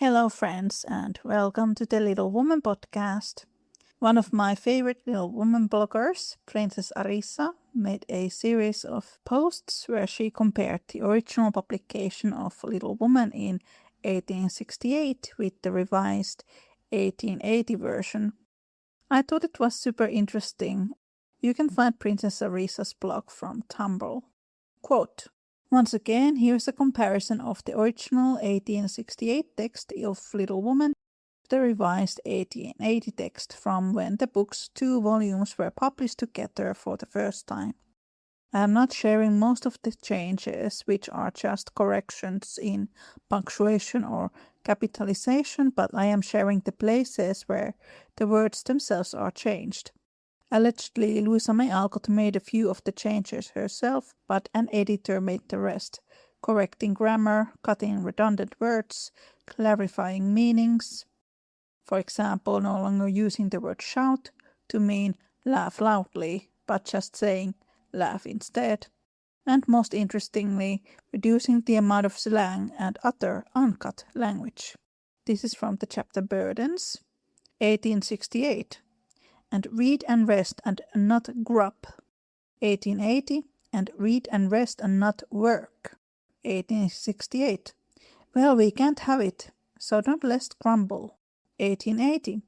Hello, friends, and welcome to the Little Woman podcast. One of my favorite Little Woman bloggers, Princess Arisa, made a series of posts where she compared the original publication of Little Woman in 1868 with the revised 1880 version. I thought it was super interesting. You can find Princess Arisa's blog from Tumblr. Quote, once again, here's a comparison of the original 1868 text of Little Woman to the revised 1880 text from when the book's 2 volumes were published together for the first time. I am not sharing most of the changes, which are just corrections in punctuation or capitalization, but I am sharing the places where the words themselves are changed. Allegedly, Louisa May Alcott made a few of the changes herself, but an editor made the rest, correcting grammar, cutting redundant words, clarifying meanings. For example, no longer using the word shout to mean laugh loudly, but just saying laugh instead. And most interestingly, reducing the amount of slang and other uncut language. This is from the chapter Burdens, 1868. And read and rest and not grub, 1880, and read and rest and not work, 1868. Well, we can't have it, so don't let's grumble, 1880.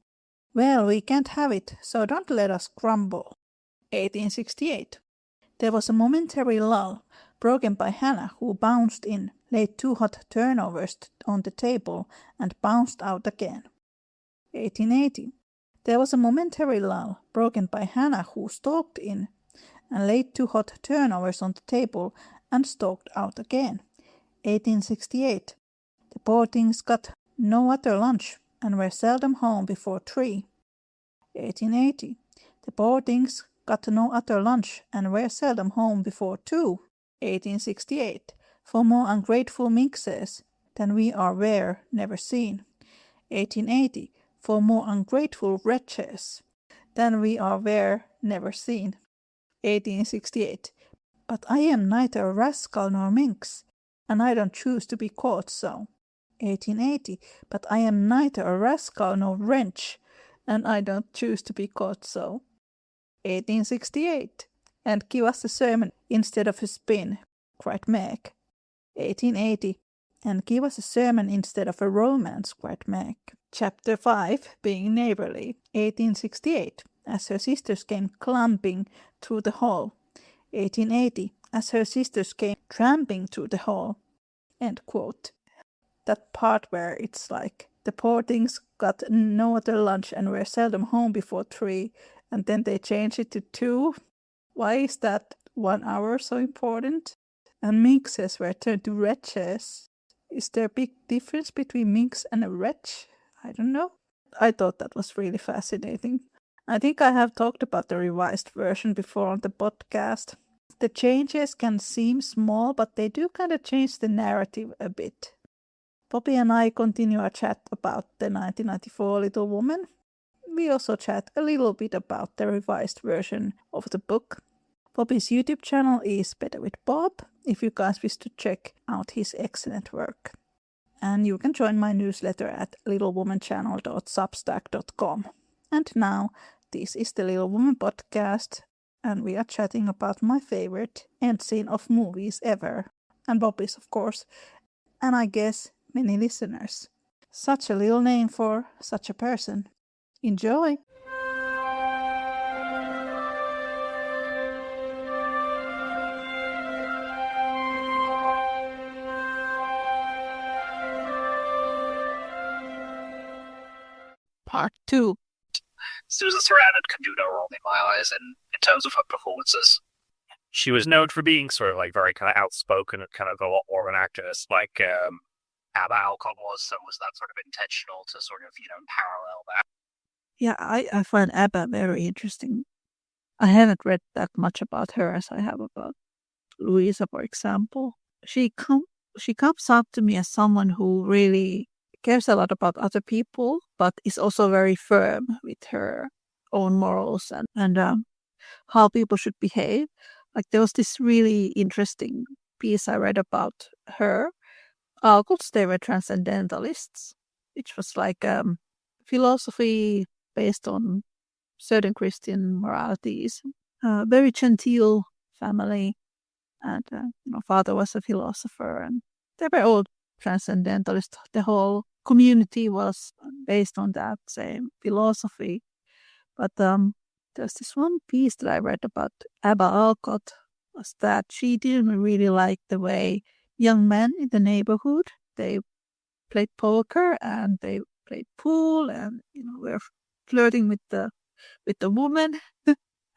Well, we can't have it, so don't let us grumble, 1868. There was a momentary lull, broken by Hannah, who bounced in, laid 2 hot turnovers on the table, and bounced out again, 1880. There was a momentary lull, broken by Hannah, who stalked in and laid 2 hot turnovers on the table and stalked out again. 1868. The Bordings got no other lunch and were seldom home before 3. 1880. The Bordings got no other lunch and were seldom home before 2. 1868. For more ungrateful minxes than we are were never seen. 1880. For more ungrateful wretches than we are were never seen. 1868. But I am neither a rascal nor minx, and I don't choose to be caught so. 1880. But I am neither a rascal nor wrench, and I don't choose to be caught so. 1868. And give us a sermon instead of a spin, cried Meg. 1880. And give us a sermon instead of a romance, cried Meg. Chapter 5, Being Neighborly, 1868, as her sisters came clumping through the hall. 1880, as her sisters came tramping through the hall. End quote. That part where it's like, the poor things got no other lunch and were seldom home before 3, and then they changed it to 2. Why is that 1 hour so important? And minxes were turned to wretches. Is there a big difference between minx and a wretch? I don't know. I thought that was really fascinating. I think I have talked about the revised version before on the podcast. The changes can seem small, but they do kind of change the narrative a bit. Poppy and I continue our chat about the 1994 Little Woman. We also chat a little bit about the revised version of the book. Poppy's YouTube channel is Better with Bob, if you guys wish to check out his excellent work. And you can join my newsletter at littlewomanchannel.substack.com. And now, this is the Little Woman podcast, and we are chatting about my favorite end scene of movies ever. And Bobby's, of course, and I guess many listeners. Such a little name for such a person. Enjoy! Part 2. Susan Sarandon can do no wrong in my eyes in terms of her performances. She was known for being sort of like very kind of outspoken and kind of a lot more of an actress, like Abba Alcott was, so was that sort of intentional to sort of, parallel that? Yeah, I find Abba very interesting. I haven't read that much about her as I have about Louisa, for example. She comes up to me as someone who really cares a lot about other people, but is also very firm with her own morals and how people should behave. Like there was this really interesting piece I read about her. Alcotts, they were transcendentalists, which was like philosophy based on certain Christian moralities. Very genteel family, and father was a philosopher, and they were all transcendentalists. The whole community was based on that same philosophy. But there's this one piece that I read about Abba Alcott, was that she didn't really like the way young men in the neighborhood, they played poker and they played pool and were flirting with the woman.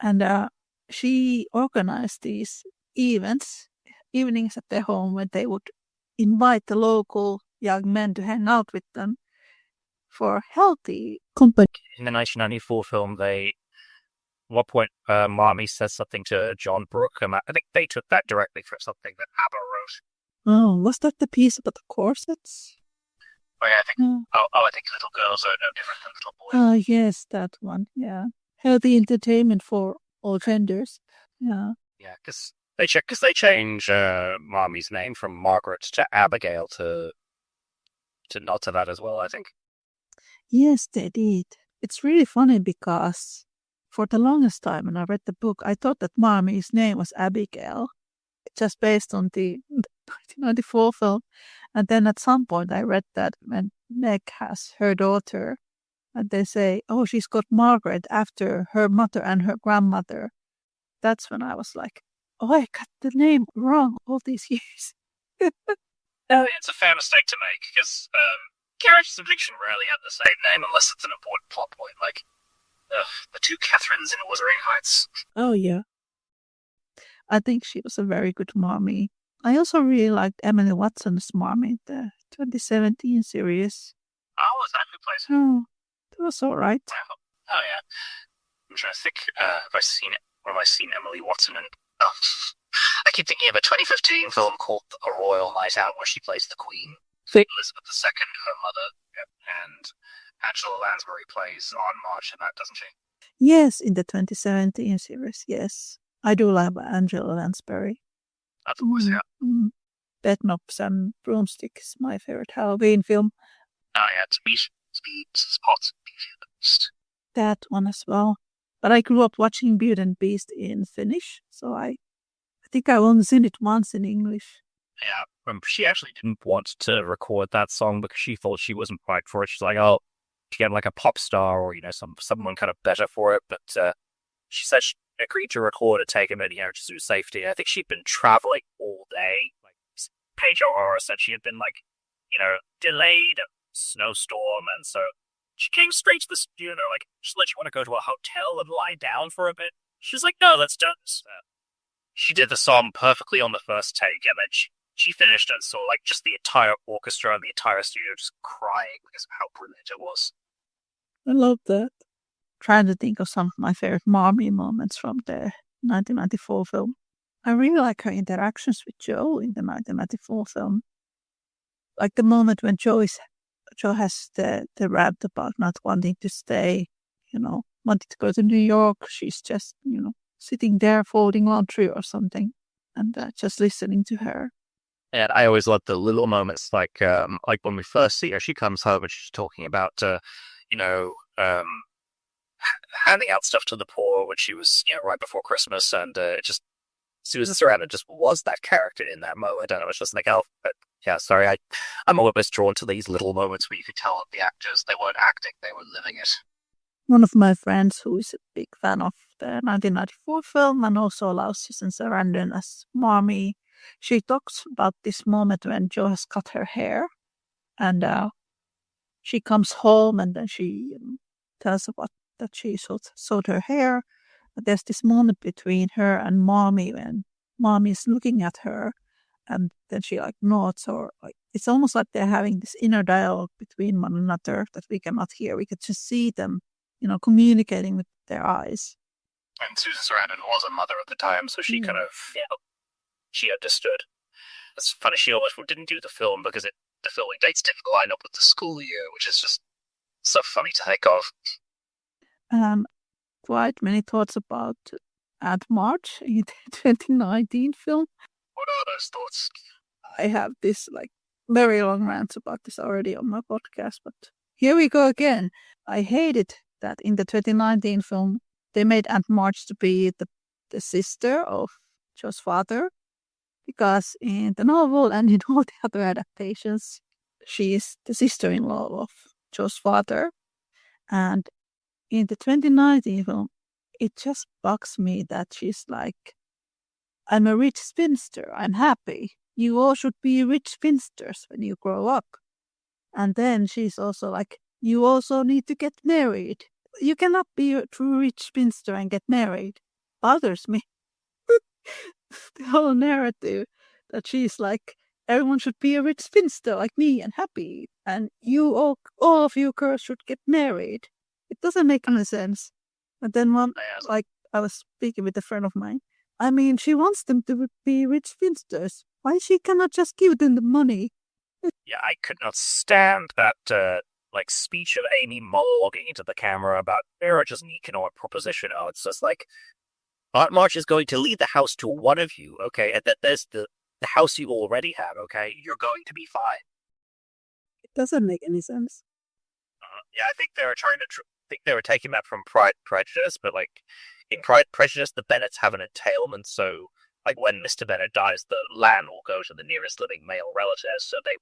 And she organized these evenings at their home, where they would invite the local young men to hang out with them for healthy company. In the 1994 film, at one point, Marmee says something to John Brooke, and I think they took that directly from something that ABBA wrote. Oh, was that the piece about the corsets? Oh yeah, I think. I think little girls are no different than little boys. Oh yes, that one. Yeah, healthy entertainment for all genders. Yeah. Yeah, because they change Marmee's name from Margaret to Abigail to nod to that as well, I think. Yes, they did. It's really funny because for the longest time when I read the book, I thought that Marmee's name was Abigail, just based on the 1994 film. And then at some point I read that when Meg has her daughter, and they say, oh, she's got Margaret after her mother and her grandmother. That's when I was like, oh, I got the name wrong all these years. It's a fair mistake to make, because characters in fiction rarely have the same name unless it's an important plot point, like the two Catherines in Wuthering Heights. Oh, yeah. I think she was a very good Marmee. I also really liked Emily Watson's Marmee, the 2017 series. Oh, was that who plays her? Oh, that was all right. Oh, yeah. I'm trying to think, have I seen it? Or have I seen Emily Watson in... Oh, I keep thinking of a 2015 film called A Royal Night Out, where she plays the Queen. Elizabeth II, her mother, and Angela Lansbury plays on March in that, doesn't she? Yes, in the 2017 series, yes. I do love Angela Lansbury. That's always, yeah. Bed Knobs and Broomstick is my favorite Halloween film. Oh, yeah, it's Spots. That one as well. But I grew up watching Beauty and Beast in Finnish, so I think I've only seen it once in English. Yeah, she actually didn't want to record that song because she thought she wasn't quite for it. She's like, oh, to get like a pop star or, someone kind of better for it. But she said she agreed to record it, take him in, just through safety. I think she'd been traveling all day. Like, Paige O'Hara said she had been, delayed, a snowstorm, and so she came straight to the studio. Like, just let you want to go to a hotel and lie down for a bit. She's like, no, let's do this. She did the song perfectly on the first take, and then she finished and saw just the entire orchestra and the entire studio just crying because of how brilliant it was. I love that. Trying to think of some of my favorite Marmee moments from the 1994 film. I really like her interactions with Joe in the 1994 film. Like the moment when Joe has the rant about not wanting to stay, wanting to go to New York. She's just, sitting there folding laundry or something and just listening to her. And I always love the little moments, like when we first see her, she comes home and she's talking about, handing out stuff to the poor when she was, right before Christmas, and Susan Sarandon just was that character in that moment, and I was just like, oh, but yeah, sorry, I'm always drawn to these little moments where you could tell that the actors, they weren't acting, they were living it. One of my friends who is a big fan of the 1994 film and also allows Susan Sarandon as Marmee, she talks about this moment when Jo has cut her hair, and she comes home and then she tells about that she sewed her hair. But there's this moment between her and Marmee when Marmee is looking at her, and then she nods, or it's almost like they're having this inner dialogue between one another that we cannot hear. We could just see them, communicating with their eyes. And Susan Sarandon was a mother at the time, so she kind of, she understood. It's funny, she almost didn't do the film because the filming dates didn't line up with the school year, which is just so funny to think of. Quite many thoughts about Aunt March in the 2019 film. What are those thoughts? I have this very long rants about this already on my podcast, but here we go again. I hated that in the 2019 film, they made Aunt March to be the sister of Joe's father, because in the novel and in all the other adaptations, she is the sister-in-law of Joe's father. And in the 2019 film, it just bugs me that she's like, I'm a rich spinster, I'm happy. You all should be rich spinsters when you grow up. And then she's also like, you also need to get married. You cannot be a true rich spinster and get married. Bothers me. The whole narrative that she's like, everyone should be a rich spinster like me and happy. And you all of you girls should get married. It doesn't make any sense. And then like I was speaking with a friend of mine. I mean, she wants them to be rich spinsters. Why she cannot just give them the money? Yeah, I could not stand that speech of Amy monologuing into the camera about marriage as an economic proposition. Oh, it's just like, Aunt March is going to leave the house to one of you, okay? And there's the house you already have, okay? You're going to be fine. It doesn't make any sense. Yeah, I think they were trying to think they were taking that from Pride and Prejudice, but like in Pride and Prejudice, the Bennets have an entailment, so like when Mr. Bennet dies, the land will go to the nearest living male relatives, so they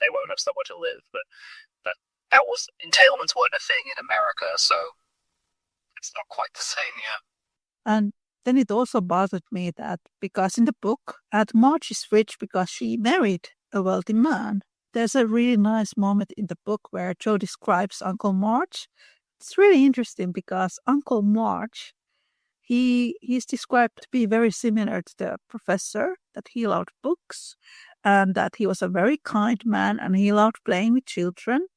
won't have somewhere to live. But that was entailments weren't a thing in America, so it's not quite the same yet. And then it also bothered me that because in the book, Aunt March is rich because she married a wealthy man. There's a really nice moment in the book where Joe describes Uncle March. It's really interesting because Uncle March, he's described to be very similar to the professor, that he loved books and that he was a very kind man and he loved playing with children.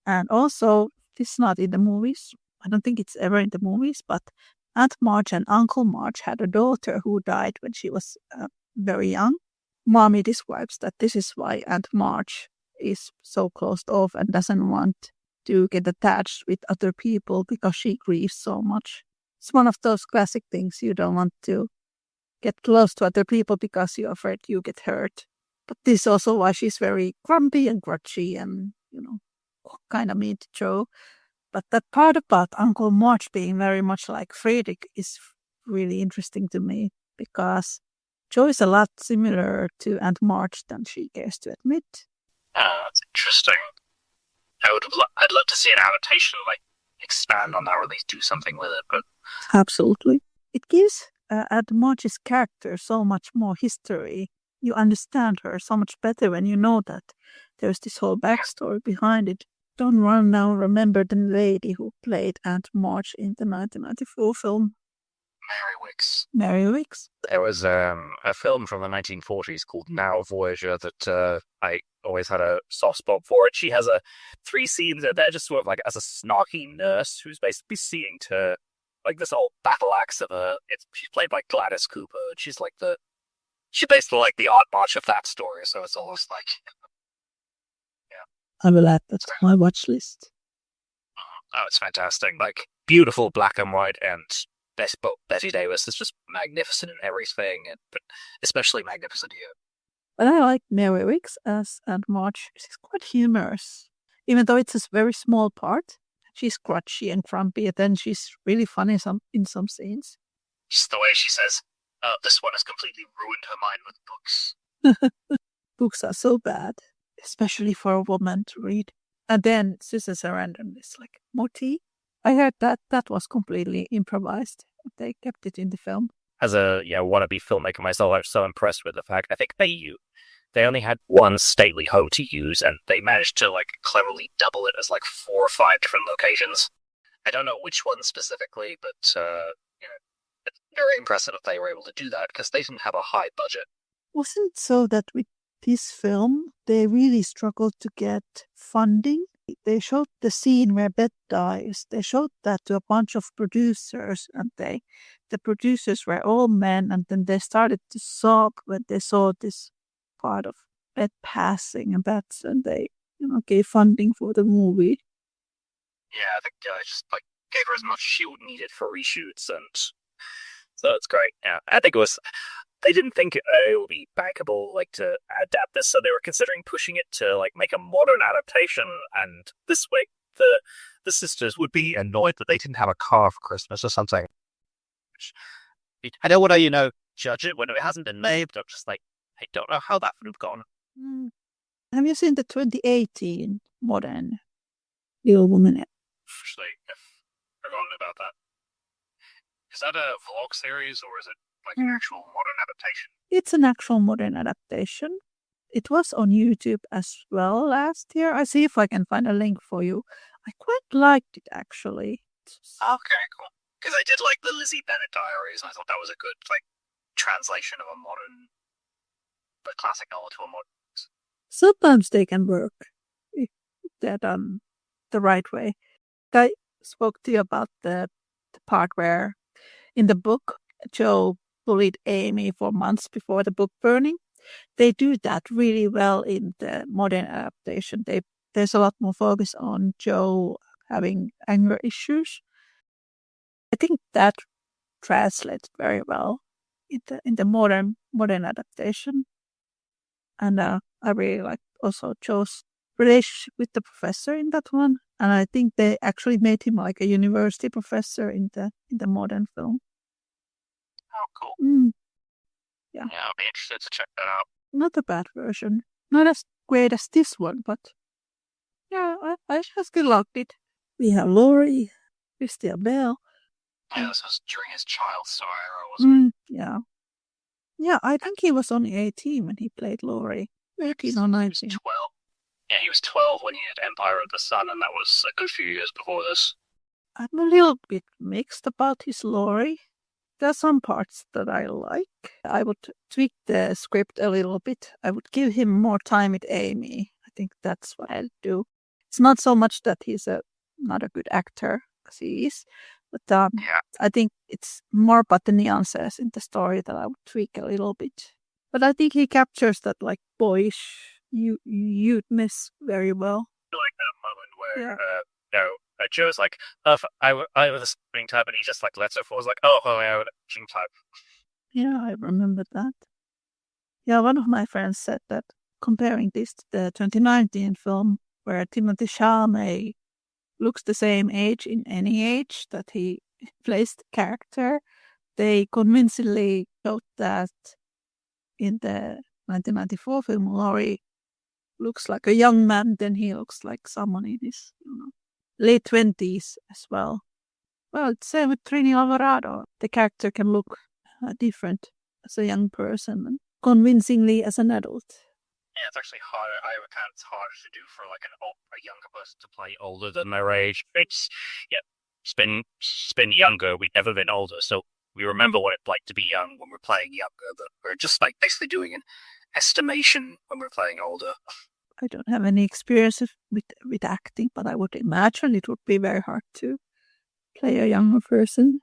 And also, this is not in the movies. I don't think it's ever in the movies, but Aunt March and Uncle March had a daughter who died when she was very young. Mommy describes that this is why Aunt March is so closed off and doesn't want to get attached with other people because she grieves so much. It's one of those classic things. You don't want to get close to other people because you're afraid you get hurt. But this is also why she's very grumpy and grudgy and, kind of mean to Joe. But that part about Uncle March being very much like Friedrich is really interesting to me because Joe is a lot similar to Aunt March than she cares to admit. That's interesting. I'd love to see an adaptation, like expand on that or at least do something with it. But absolutely, it gives Aunt March's character so much more history. You understand her so much better when you know that there's this whole backstory behind it. Don't run now. Remember the lady who played Aunt March in the 1994 film? Mary Wicks. There was a film from the 1940s called Now Voyager that I always had a soft spot for it. She has 3 scenes that they're just sort of like as a snarky nurse who's basically seeing to like this old battle axe of she's played by Gladys Cooper. And she's basically like the Aunt March of that story. So it's almost like. I will add that to my watch list. Oh, it's fantastic. Like, beautiful black and white, and Betty Davis is just magnificent in everything, but especially magnificent here. But I like Mary Wicks as Aunt March. She's quite humorous. Even though it's a very small part, she's grudgy and grumpy, and then she's really funny in some scenes. Just the way she says, this one has completely ruined her mind with books. Books are so bad. Especially for a woman to read. And then Susan Sarandon is like, more tea? I heard that was completely improvised. They kept it in the film. As a wannabe filmmaker myself, I was so impressed with the fact I think they only had one stately home to use, and they managed to like cleverly double it as like 4 or 5 different locations. I don't know which one specifically, but it's very impressive that they were able to do that because they didn't have a high budget. Wasn't it so that with this film, they really struggled to get funding? They showed the scene where Beth dies. They showed that to a bunch of producers, and the producers were all men, and then they started to sob when they saw this part of Beth passing, and they gave funding for the movie. Yeah, the guy just gave her as much as she needed for reshoots, and so it's great. Yeah, I think it was they didn't think it would be bankable, like, to adapt this, so they were considering pushing it to, like, make a modern adaptation, and this way the sisters would be annoyed that they didn't have a car for Christmas or something. I don't want to, judge it when it hasn't been made, but I'm just like, I don't know how that would have gone. Have you seen the 2018 modern Little Woman? Actually, I've forgotten about that. Is that a vlog series, or is it like an actual modern adaptation? It's an actual modern adaptation. It was on YouTube as well last year. I see if I can find a link for you. I quite liked it, actually. Okay, cool. Because I did like the Lizzie Bennet Diaries, and I thought that was a good translation of a modern, but classic novel to a modern. Sometimes they can work if they're done the right way. I spoke to you about the part where in the book, Joe bullied Amy for months before the book burning. They do that really well in the modern adaptation. There's a lot more focus on Joe having anger issues. I think that translates very well in the modern adaptation. And I really like also Joe's relationship with the professor in that one. And I think they actually made him like a university professor in the modern film. Oh, cool. Yeah, I'll be interested to check that out. Not a bad version. Not as great as this one, but yeah, I just liked it. We have Laurie, Christian Bale. Yeah, this was during his child star era, wasn't it? Yeah. Yeah, I think he was only 18 when he played Laurie. 18 or 19. He was 12. Yeah, he was 12 when he had Empire of the Sun, and that was a good few years before this. I'm a little bit mixed about his Laurie. There are some parts that I like. I would tweak the script a little bit. I would give him more time with Amy. I think that's what I'll do. It's not so much that he's not a good actor, because he is. But I think it's more about the nuances in the story that I would tweak a little bit. But I think he captures that like boyish youthfulness very well. I like that moment where Joe's like, I was a spring type, and he just like lets it fall. It's like, oh yeah, spring type. Yeah, I remember that. Yeah, one of my friends said that comparing this to the 2019 film where Timothée Chalamet looks the same age in any age that he plays the character, they convincingly showed that in the 1994 film, Laurie looks like a young man, then he looks like someone in his late 20s as well. Well, it's same with Trini Alvarado. The character can look different as a young person and convincingly as an adult. Yeah, it's actually harder. I reckon it's harder to do for like a younger person to play older than their age. It's been younger. We've never been older, so we remember what it's like to be young when we're playing younger. But we're just like basically doing an estimation when we're playing older. I don't have any experience with acting, but I would imagine it would be very hard to play a younger person.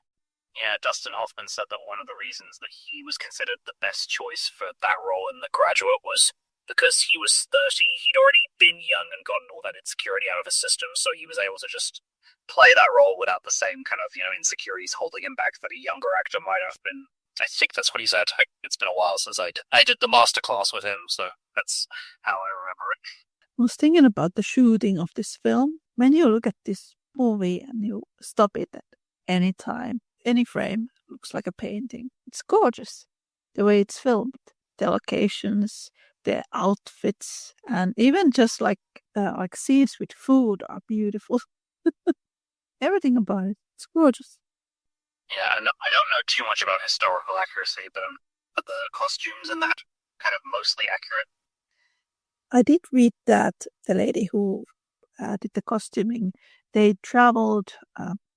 Yeah, Dustin Hoffman said that one of the reasons that he was considered the best choice for that role in The Graduate was because he was 30. He'd already been young and gotten all that insecurity out of his system, so he was able to just play that role without the same kind of, insecurities holding him back that a younger actor might have been. I think that's what he said. It's been a while since I did the masterclass with him, so that's how I remember it. I was thinking about the shooting of this film. When you look at this movie and you stop it at any time, any frame, looks like a painting. It's gorgeous. The way it's filmed, the locations, the outfits, and even just like scenes with food are beautiful. Everything about it, it's gorgeous. Yeah, I don't know too much about historical accuracy, but the costumes and that kind of mostly accurate. I did read that the lady who did the costuming, they traveled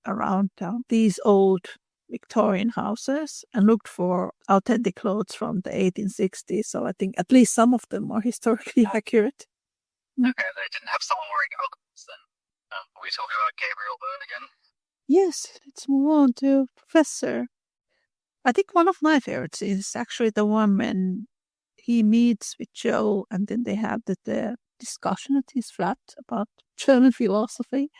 around these old Victorian houses and looked for authentic clothes from the 1860s. So I think at least some of them are historically accurate. Okay, they didn't have someone wearing goggles then. Are we talking about Gabriel Byrne again? Yes, let's move on to Professor. I think one of my favorites is actually the one when he meets with Joe and then they have the discussion at his flat about German philosophy.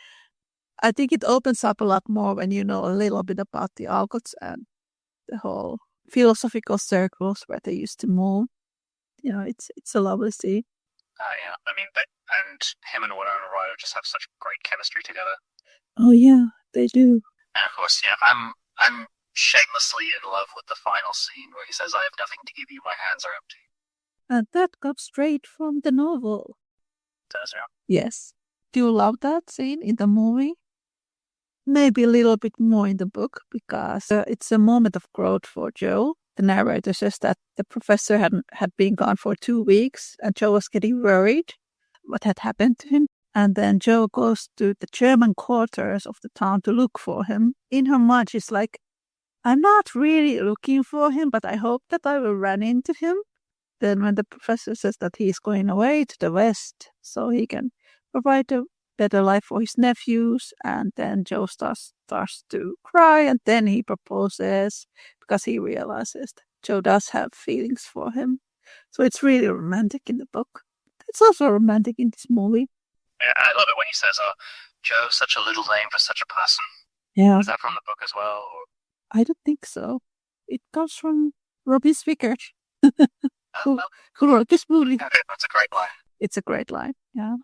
I think it opens up a lot more when you know a little bit about the Alcotts and the whole philosophical circles where they used to move. It's a lovely scene. Yeah, I mean, and him and Winona Ryder just have such great chemistry together. Oh yeah, they do. And of course, yeah, I'm shamelessly in love with the final scene where he says, "I have nothing to give you. My hands are empty." And that comes straight from the novel. Does it? Yes. Do you love that scene in the movie? Maybe a little bit more in the book because it's a moment of growth for Joe. The narrator says that the professor had been gone for 2 weeks and Joe was getting worried what had happened to him. And then Joe goes to the German quarters of the town to look for him. In her mind, she's like, I'm not really looking for him, but I hope that I will run into him. Then when the professor says that he's going away to the west so he can provide a better life for his nephews, and then Joe starts to cry, and then he proposes because he realizes that Joe does have feelings for him. So it's really romantic in the book. It's also romantic in this movie. Yeah, I love it when he says, "Oh, Joe, such a little name for such a person." Yeah. Is that from the book as well? Or? I don't think so. It comes from Robbie Swickert, who wrote this movie. Okay, that's a great line. It's a great line, yeah.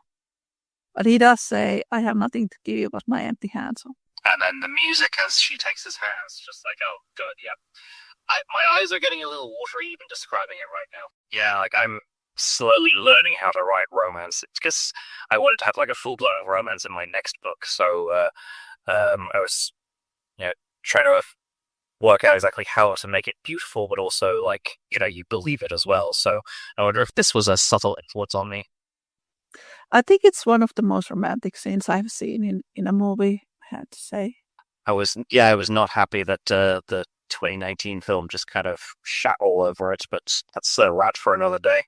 But he does say, I have nothing to give you but my empty hands. And then the music as she takes his hands, just like, oh, good, yeah. My eyes are getting a little watery even describing it right now. Yeah, like I'm slowly learning how to write romance. It's because I wanted to have like a full-blown romance in my next book. So I was trying to work out exactly how to make it beautiful, but also like, you believe it as well. So I wonder if this was a subtle influence on me. I think it's one of the most romantic scenes I've seen in a movie, I had to say. I was not happy that the 2019 film just kind of shat all over it, but that's a rat for another day.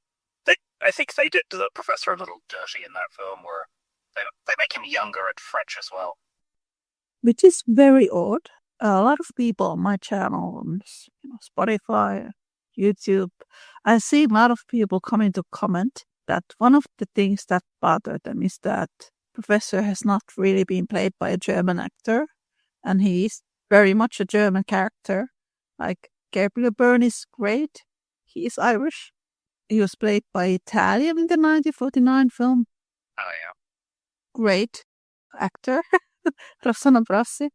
I think they did the professor a little dirty in that film, where they make him younger and French as well. Which is very odd. A lot of people on my channel, on Spotify, YouTube, I see a lot of people coming to comment that one of the things that bothered them is that Professor has not really been played by a German actor, and he is very much a German character. Like Gabriel Byrne is great. He is Irish. He was played by Italian in the 1949 film. Oh, yeah. Great actor, Rossano Brassi,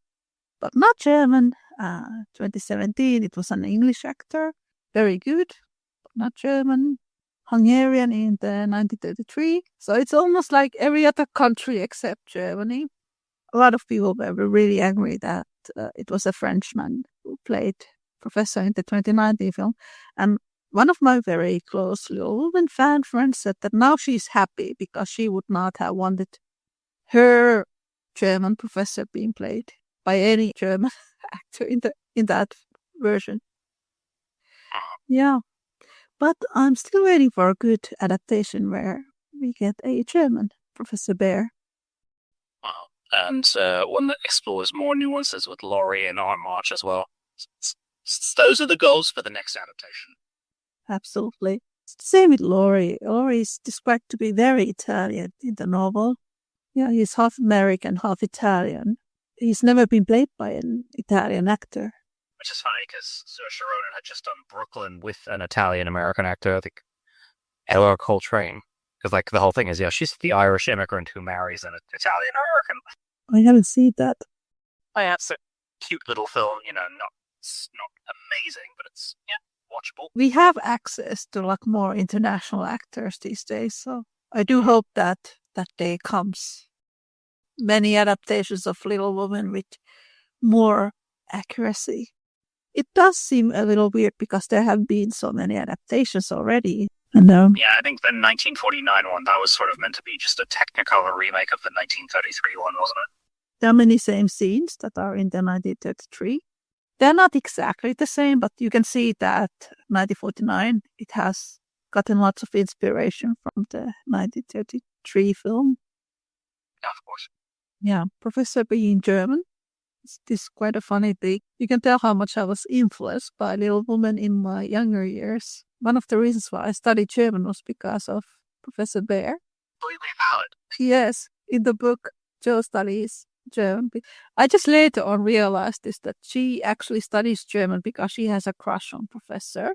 but not German. 2017, it was an English actor. Very good, but not German. Hungarian in the 1933. So it's almost like every other country except Germany. A lot of people were really angry that it was a Frenchman who played Professor in the 2019 film. And one of my very close Little Women fan friends said that now she's happy because she would not have wanted her German professor being played by any German actor in that version. Yeah. But I'm still waiting for a good adaptation where we get a German Professor Bear. Wow. And one that explores more nuances with Laurie and Aunt March as well. Those are the goals for the next adaptation. Absolutely. Same with Laurie. Laurie is described to be very Italian in the novel. Yeah, he's half American, half Italian. He's never been played by an Italian actor. Which is funny because Saoirse Ronan had just done Brooklyn with an Italian-American actor, I think, Ella Coltrane. Because, like, the whole thing is, she's the Irish immigrant who marries an Italian-American. I haven't seen that. Oh, yeah, it's a cute little film, it's not amazing, but it's, watchable. We have access to, like, more international actors these days, so I do hope that day comes. Many adaptations of Little Women with more accuracy. It does seem a little weird because there have been so many adaptations already. And yeah, I think the 1949 one, that was sort of meant to be just a Technicolor remake of the 1933 one, wasn't it? There are many same scenes that are in the 1933. They're not exactly the same, but you can see that 1949, it has gotten lots of inspiration from the 1933 film. Yeah, of course. Yeah, Professor being German. It's quite a funny thing. You can tell how much I was influenced by Little Women in my younger years. One of the reasons why I studied German was because of Professor Bear. Completely valid. Yes, in the book, Joe studies German. I just later on realized this, that she actually studies German because she has a crush on Professor.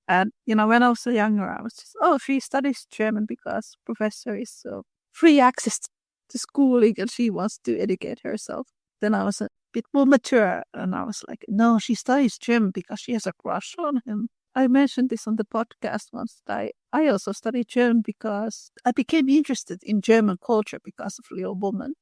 And, when I was younger, I was just, she studies German because Professor is so free access to schooling and she wants to educate herself. Then I was a bit more mature and I was like, no, she studies German because she has a crush on him. I mentioned this on the podcast once. I also studied German because I became interested in German culture because of Little Woman.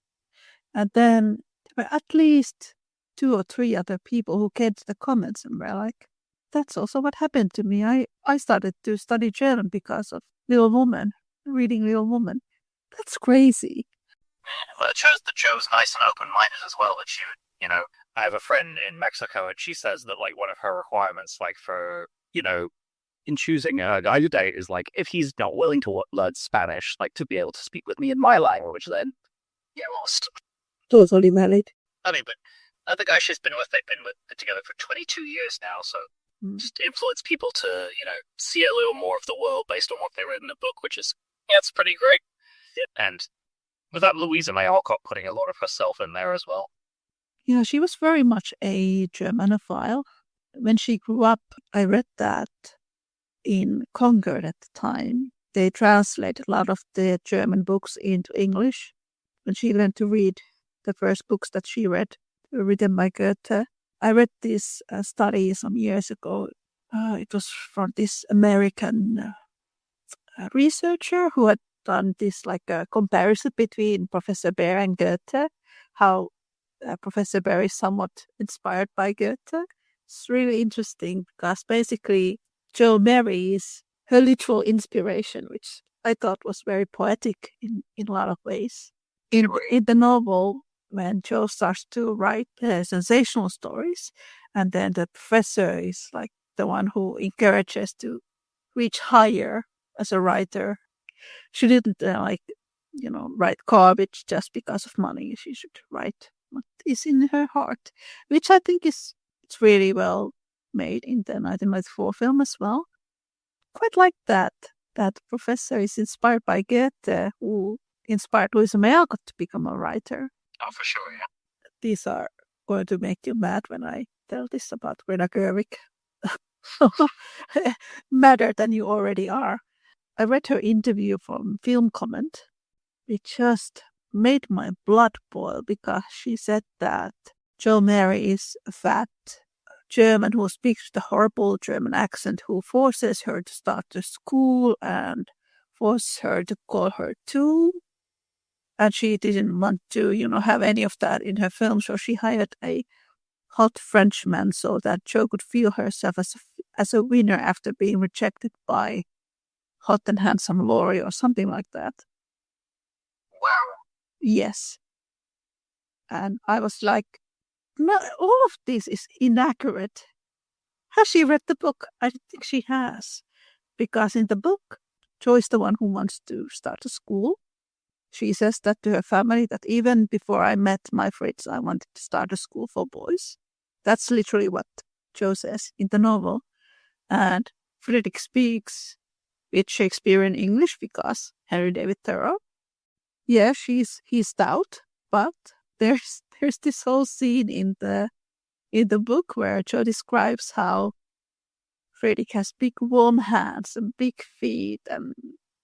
And then there were at least 2 or 3 other people who came to the comments and were like, that's also what happened to me. I started to study German because of Little Woman, reading Little Woman. That's crazy. Well, it shows that Joe's nice and open-minded as well. That she would, I have a friend in Mexico, and she says that like one of her requirements, like for in choosing a guy to date, is like if he's not willing to learn Spanish, like to be able to speak with me in my language, then lost. Totally valid. I mean, but the guy she's been with, they've been together for 22 years now, so just influence people to see a little more of the world based on what they read in a book, which is it's pretty great. And without Louisa May Alcott putting a lot of herself in there as well. Yeah, she was very much a Germanophile. When she grew up, I read that in Concord at the time, they translated a lot of the German books into English. When she learned to read the first books that she read, written by Goethe. I read this study some years ago. It was from this American researcher who had done this like a comparison between Professor Bear and Goethe, how Professor Bear is somewhat inspired by Goethe. It's really interesting because basically Jo Mary is her literal inspiration, which I thought was very poetic in a lot of ways. In the novel, when Jo starts to write sensational stories, and then the professor is like the one who encourages to reach higher as a writer. She didn't write garbage just because of money. She should write what is in her heart, which I think it's really well made in the 1994 film as well. Quite like that professor is inspired by Goethe, who inspired Louisa May Alcott to become a writer. Oh, for sure, yeah. These are going to make you mad when I tell this about Greta Gerwig. Madder than you already are. I read her interview from Film Comment. It just made my blood boil because she said that Jo Mary is a fat German who speaks with a horrible German accent who forces her to start the school and forces her to call her tool. And she didn't want to, have any of that in her film, so she hired a hot Frenchman so that Jo could feel herself as a winner after being rejected by hot and handsome Laurie or something like that. Wow. Yes. And I was like, no, all of this is inaccurate. Has she read the book? I think she has. Because in the book, Jo is the one who wants to start a school. She says that to her family, that even before I met my Fritz, I wanted to start a school for boys. That's literally what Jo says in the novel. And Friedrich speaks with Shakespearean English because Henry David Thoreau. Yeah, he's stout, but there's this whole scene in the book where Jo describes how Friedrich has big warm hands and big feet, and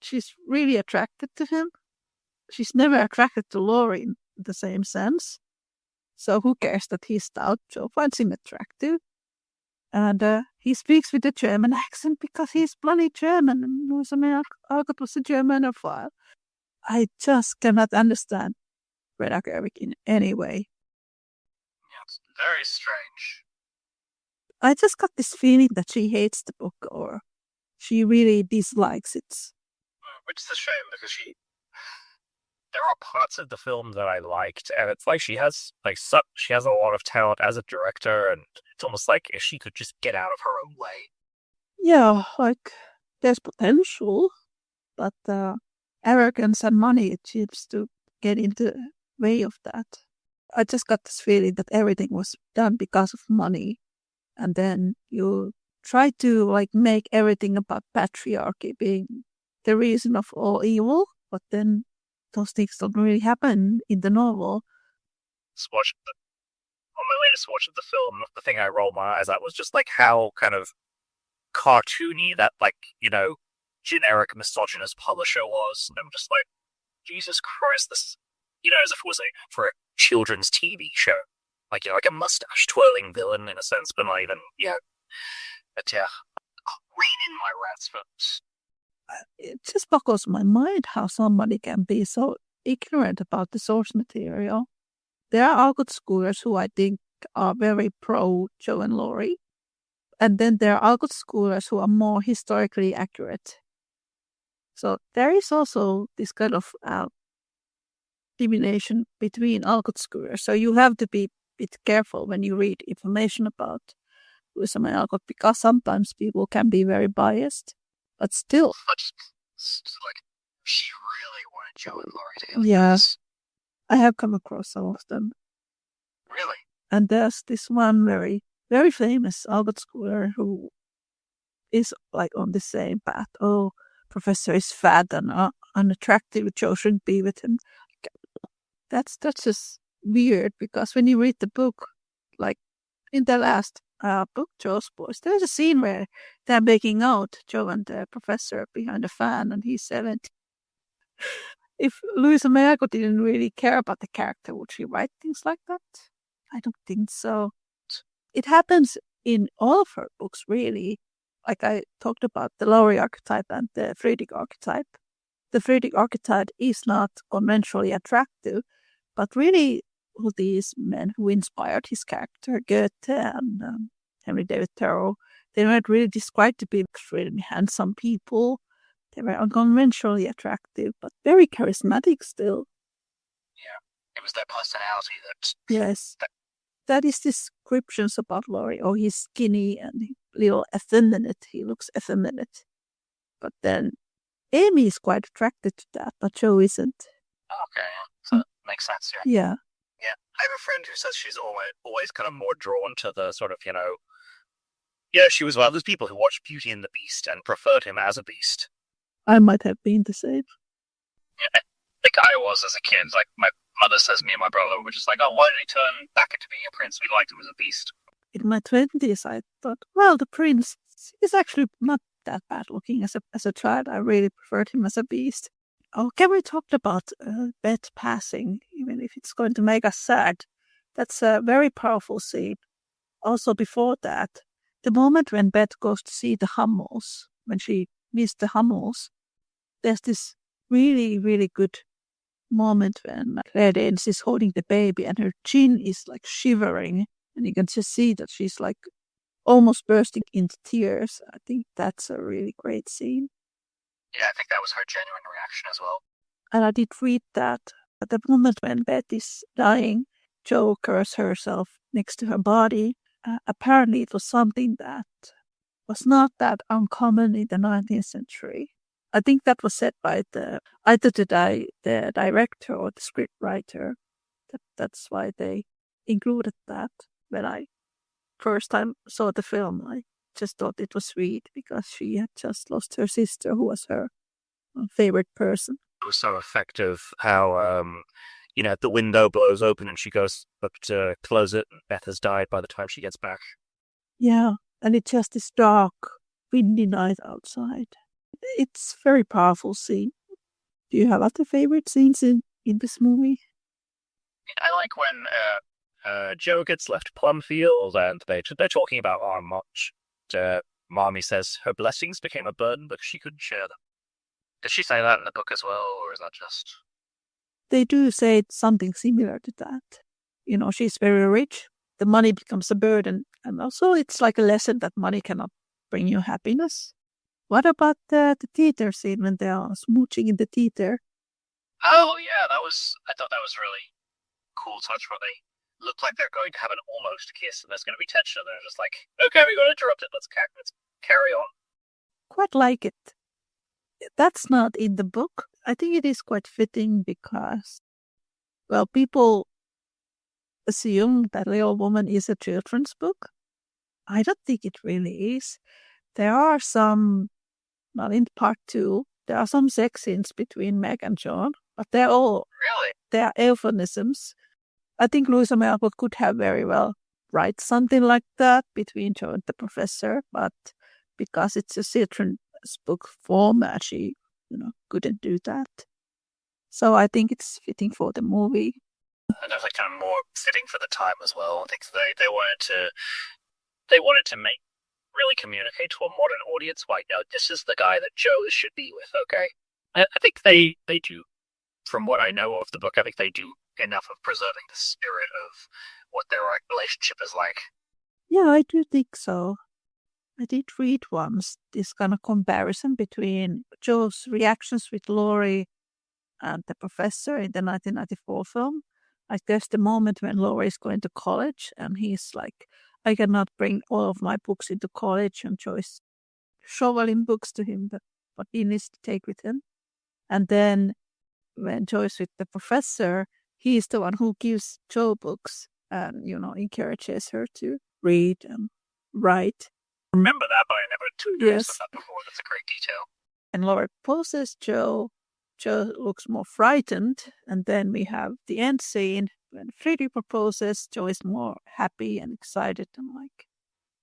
she's really attracted to him. She's never attracted to Laurie in the same sense. So who cares that he's stout? Jo finds him attractive. And he speaks with a German accent because he's bloody German. And Louisa May Alcott was a Germanophile. I just cannot understand Greta Gerwig in any way. Yeah, it's very strange. I just got this feeling that she hates the book or she really dislikes it. Which is a shame because there are parts of the film that I liked, and it's like she has a lot of talent as a director, and it's almost like if she could just get out of her own way. Yeah, like there's potential, but arrogance and money seems to get in the way of that. I just got this feeling that everything was done because of money, and then you try to make everything about patriarchy being the reason of all evil, but then those things don't really happen in the novel. on my latest watch of the film, the thing I rolled my eyes at was just like how kind of cartoony that, like, generic misogynist publisher was. And I'm just like, Jesus Christ, this, as if it was for a children's TV show. Like, like a mustache twirling villain in a sense, but not even, But yeah, rein in my rats, folks. It just boggles my mind how somebody can be so ignorant about the source material. There are Alcott schoolers who I think are very pro Jo and Laurie. And then there are Alcott schoolers who are more historically accurate. So there is also this kind of discrimination between Alcott schoolers. So you have to be a bit careful when you read information about Louisa May Alcott, because sometimes people can be very biased. But still. Like, she really wanted Jo and Laurie to Yes. I have come across some of them. Really? And there's this one very, very famous Alcott schooler who is like on the same path. Oh, professor is fat and unattractive. Jo shouldn't be with him. That's just weird, because when you read the book, like in the last book, Jo's Boys, there's a scene where they're making out, Jo and the professor behind a fan, and he's 70. If Louisa May Alcott didn't really care about the character, would she write things like that? I don't think so. It happens in all of her books, really. Like I talked about the Laurie archetype and the Friedrich archetype. The Friedrich archetype is not conventionally attractive, but really all these men who inspired his character, Goethe and Henry David Thoreau, they weren't really described to be extremely handsome people. They were unconventionally attractive, but very charismatic still. Yeah, it was their personality that... Yes. That is descriptions about Laurie. Oh, he's skinny and little effeminate. He looks effeminate. But then Amy is quite attracted to that, but Jo isn't. Okay, so it makes sense, yeah. Yeah. Yeah, I have a friend who says she's always kind of more drawn to the sort of, she was one of those people who watched Beauty and the Beast and preferred him as a beast. I might have been the same. Yeah, I think I was as a kid. Like, my mother says me and my brother were just like, oh, why did he turn back into being a prince? We liked him as a beast. In my 20s, I thought, well, the prince is actually not that bad looking as a child. I really preferred him as a beast. Oh, can we talk about Beth passing, even if it's going to make us sad? That's a very powerful scene. Also, before that, the moment when Beth goes to see the Hummels, when she meets the Hummels, there's this really, really good moment when Claire Danes is holding the baby and her chin is like shivering, and you can just see that she's like almost bursting into tears. I think that's a really great scene. Yeah, I think that was her genuine reaction as well. And I did read that at the moment when Beth is dying, Jo curls herself next to her body. Apparently it was something that was not that uncommon in the 19th century. I think that was said by either the director or the scriptwriter. That's why they included that. When I first time saw the film, I just thought it was sweet because she had just lost her sister, who was her favorite person. It was so effective how, the window blows open and she goes up to close it, and Beth has died by the time she gets back. Yeah, and it's just this dark, windy night outside. It's a very powerful scene. Do you have other favorite scenes in this movie? I like when Jo gets left Plumfield and they're talking about how much Mommy says her blessings became a burden because she couldn't share them. Does she say that in the book as well, or is that just... They do say something similar to that. She's very rich. The money becomes a burden. And also it's like a lesson that money cannot bring you happiness. What about the theater scene when they are smooching in the theater? Oh, yeah, I thought that was really cool touch where they look like they're going to have an almost kiss and there's going to be tension and they're just like, okay, we're going to interrupt it, let's carry on. Quite like it. That's not in the book. I think it is quite fitting because, well, people assume that Little Woman is a children's book. I don't think it really is. There are some, not in part 2, there are some sex scenes between Meg and John, but they're all... Really? They are euphemisms. I think Louisa May Alcott could have very well write something like that between Joe and the professor, but because it's a children's book format, she couldn't do that. So I think it's fitting for the movie. And definitely kind of more fitting for the time as well. I think they wanted to make really communicate to a modern audience why this is the guy that Joe should be with. Okay, I think they do. From what I know of the book, I think they do enough of preserving the spirit of what their relationship is like. Yeah, I do think so. I did read once this kind of comparison between Joe's reactions with Laurie and the professor in the 1994 film. Like there's the moment when Laurie is going to college and he's like, I cannot bring all of my books into college, and Joe's shoveling books to him that what he needs to take with him. And then when Joe's with the professor, he's the one who gives Joe books and, encourages her to read and write. Remember that, but I never noticed that before. That's a great detail. And Laurie proposes Joe. Joe looks more frightened. And then we have the end scene when Freddie proposes. Joe is more happy and excited and like,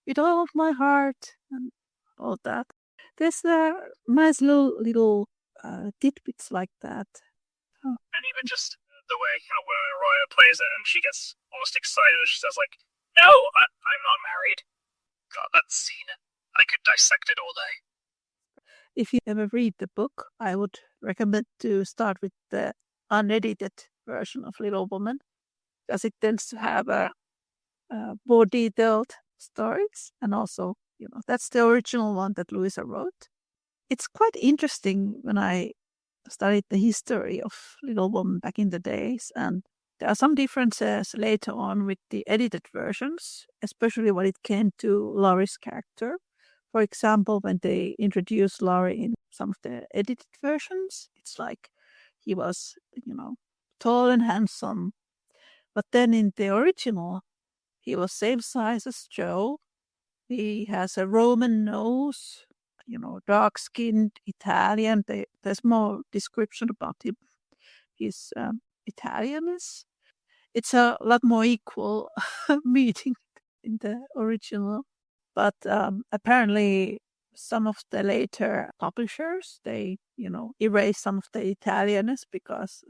with all of my heart and all that. There's nice little tidbits like that. Oh. And even just the way when Araya plays it and she gets almost excited and she says like, no, I'm not married. God, that scene, I could dissect it all day. If you ever read the book, I would recommend to start with the unedited version of Little Woman, because it tends to have more detailed stories. And also, that's the original one that Louisa wrote. It's quite interesting when I studied the history of Little Woman back in the days, and there are some differences later on with the edited versions, especially when it came to Laurie's character. For example, when they introduced Laurie in some of the edited versions, it's like he was, tall and handsome. But then in the original, he was same size as Joe. He has a Roman nose, dark-skinned Italian. There's more description about him. His Italianness. It's a lot more equal meeting in the original. But apparently some of the later publishers, they, erase some of the Italianness because,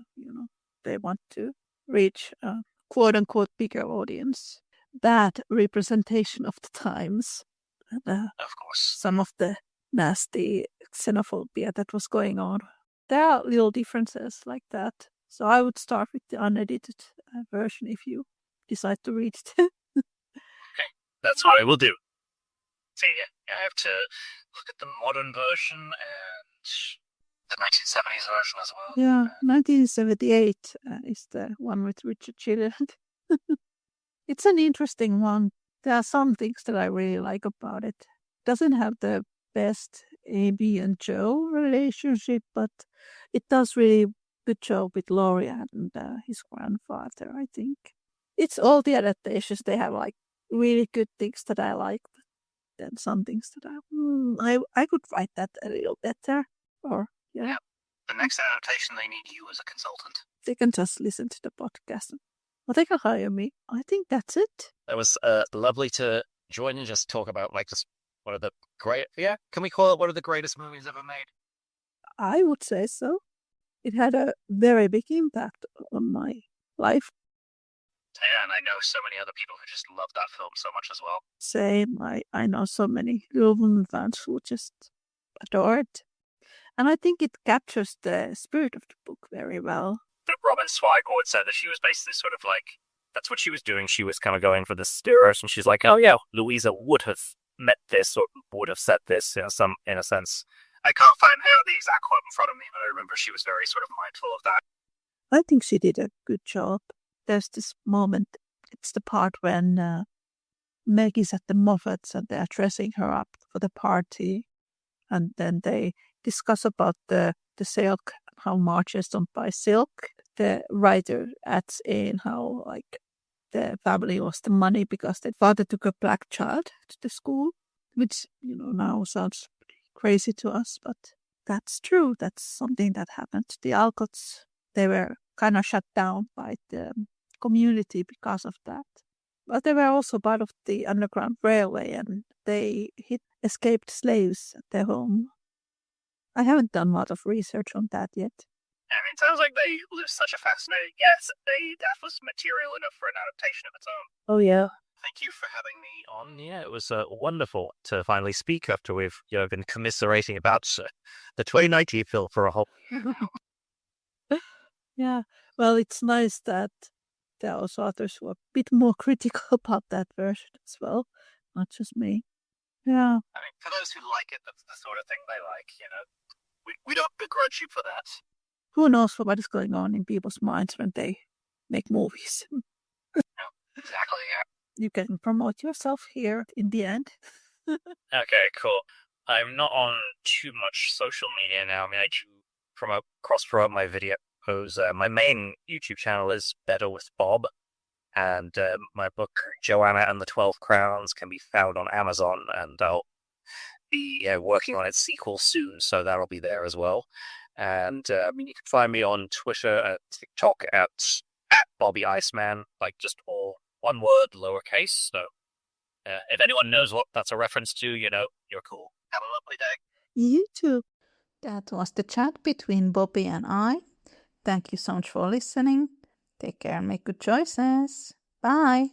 they want to reach a quote-unquote bigger audience. That representation of the times. And, of course. Some of the nasty xenophobia that was going on. There are little differences like that. So I would start with the unedited version if you decide to read it. Okay, that's what I will do. See, I have to look at the modern version and the 1970s version as well. Yeah, 1978 is the one with Richard Gilliland. It's an interesting one. There are some things that I really like about it. It doesn't have the best Amy and Joe relationship, but it does really good job with Laurie and his grandfather, I think. It's all the adaptations. They have like really good things that I like, but then some things that I could write that a little better. Or yeah. The next adaptation, they need you as a consultant. They can just listen to the podcast. Or they can hire me. I think that's it. It was lovely to join and just talk about just one of the great, can we call it one of the greatest movies ever made? I would say so. It had a very big impact on my life. Yeah, and I know so many other people who just love that film so much as well. Same. I know so many Little Women fans who just adore it. And I think it captures the spirit of the book very well. Robin Swigord said that she was basically sort of like, that's what she was doing. She was kind of going for the stereotypes, and she's like, oh yeah, Louisa would have met this or would have said this in a sense. I can't find the exact quote in front of me, but I remember she was very sort of mindful of that. I think she did a good job. There's this moment, it's the part when Meg is at the Moffats and they're dressing her up for the party. And then they discuss about the silk, how Marches don't buy silk. The writer adds in how like the family lost the money because their father took a black child to the school, which, now sounds crazy to us, but that's true. That's something that happened. The Alcotts, they were kind of shut down by the community because of that. But they were also part of the Underground Railway, and they escaped slaves at their home. I haven't done a lot of research on that yet. I mean, it sounds like they live such a fascinating. Yes, that was material enough for an adaptation of its own. Oh yeah. Thank you for having me on. Yeah, it was wonderful to finally speak after we've been commiserating about the 2019 film for a whole year now. Yeah. Well, it's nice that there are also others who are a bit more critical about that version as well, not just me. Yeah. I mean, for those who like it, that's the sort of thing they like. We don't begrudge you for that. Who knows what is going on in people's minds when they make movies? Exactly. Yeah. You can promote yourself here in the end. Okay, cool. I'm not on too much social media now. I mean, I do cross-promote my videos. My main YouTube channel is Better with Bob, and my book Joanna and the 12 Crowns can be found on Amazon, and I'll be working on its sequel soon, so that'll be there as well. And I mean, you can find me on Twitter and TikTok at Bobby Iceman, like just all one word, lowercase. So if anyone knows what that's a reference to, you're cool. Have a lovely day. You too. That was the chat between Bobby and I. Thank you so much for listening. Take care and make good choices. Bye.